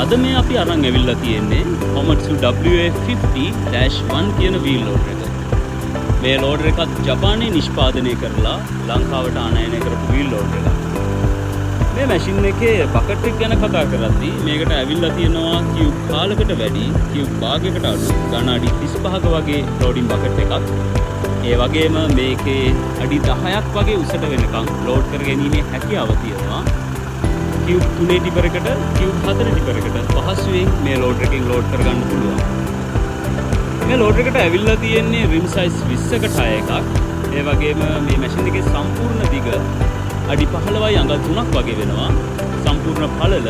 අද මේ අපි අරන් ඇවිල්ලා තියෙන්නේ Komatsu WA50-1 කියන වීල් ලෝඩර් එක. මේ ලෝඩර් එකත් ජපානයේ නිෂ්පාදනය කරලා ලංකාවට ආනයනය කරපු වීල් ලෝඩර් එකක්. මේ මැෂින් එකේ බකට් එක ගැන කතා කරද්දී මේකට ඇවිල්ලා තියෙනවා කියුබ් කාලකට වැඩි කියුබ් භාගයකට අඩු ඝන අඩි 35ක වගේ ලෝඩින් බකට් එකක්. ඒ වගේම මේකේ අඩි 10ක් වගේ උසට වෙනකම් ලෝඩ් කර ගැනීමේ හැකියාව තියෙනවා. කියුබ් 3 ටිපර් එකට කියුබ් 4 ටිපර් එකට පහසුවෙන් මේ ලෝඩර් එකෙන් ලෝඩ් කරගන්න පුළුවන්. මේ ලෝඩර් එකට ඇවිල්ලා තියෙන්නේ රිම් සයිස් 20ක ටයර් එකක්. ඒ වගේම මේ මැෂින් එකේ සම්පූර්ණ දිග අඩි 15යි අඟල් 3ක් වගේ වෙනවා. සම්පූර්ණ පළල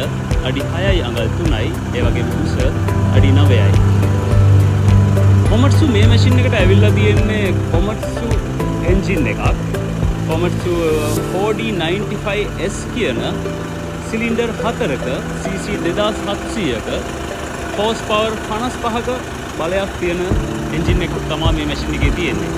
අඩි 6යි අඟල් 3යි. ඒ වගේම උස අඩි 9යි. Komatsu මේ මැෂින් එකට ඇවිල්ලා තියෙන්නේ Komatsu එන්ජින් එකක්. Komatsu 4D95S කියන සිලින්ඩර් 4ක cc 2700ක හෝස් පවර් 55ක බලයක් තියෙන එන්ජින් එකක් තමයි මේ මැෂින් එකේ තියෙන්නේ.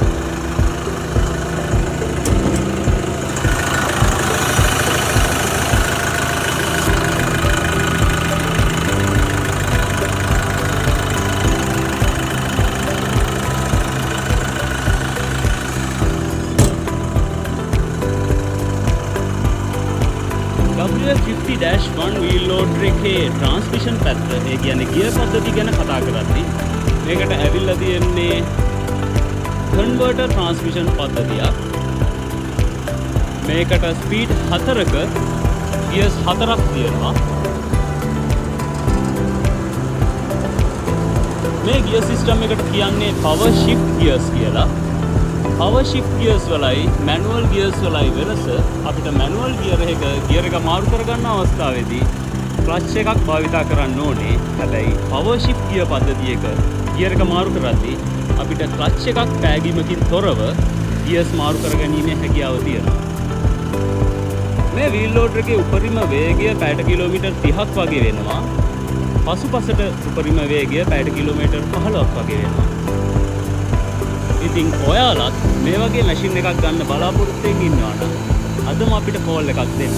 WA50-1 wheel loader එකේ transmission පැත්ත, ඒ කියන්නේ ගියර් පද්ධතිය ගැන කතා කරද්දී මේකට ඇවිල්ලා තියෙන්නේ converter transmission පද්ධතියක්. මේකට ස්පීඩ් 4ක ගියර්ස් 4ක් තියෙනවා. මේ ගියර් සිස්ටම් එකට කියන්නේ power shift gears කියලා. power shift gears වලයි manual gears වලයි වෙනස අපිට manual gear එක මාරු කරගන්න අවස්ථාවේදී clutch එකක් භාවිතා කරන්න ඕනේ. හැබැයි power shift gear පද්ධතියක gear එක මාරු කරද්දී අපිට clutch එකක් පෑගීමකින් තොරව gears මාරු කරගැනීමේ හැකියාව තියෙනවා. මේ wheel loader එකේ උපරිම වේගය පැයට කිලෝමීටර් 30ක් වගේ වෙනවා. පසුපසට උපරිම වේගය පැයට කිලෝමීටර් 15ක් වගේ වෙනවා. ඉතින් ඔයාලත් මේ වගේ මැෂින් එකක් ගන්න බලාපොරොත්තු වෙමින් ඉන්නවා නම් අදම අපිට කෝල් එකක් දෙන්න.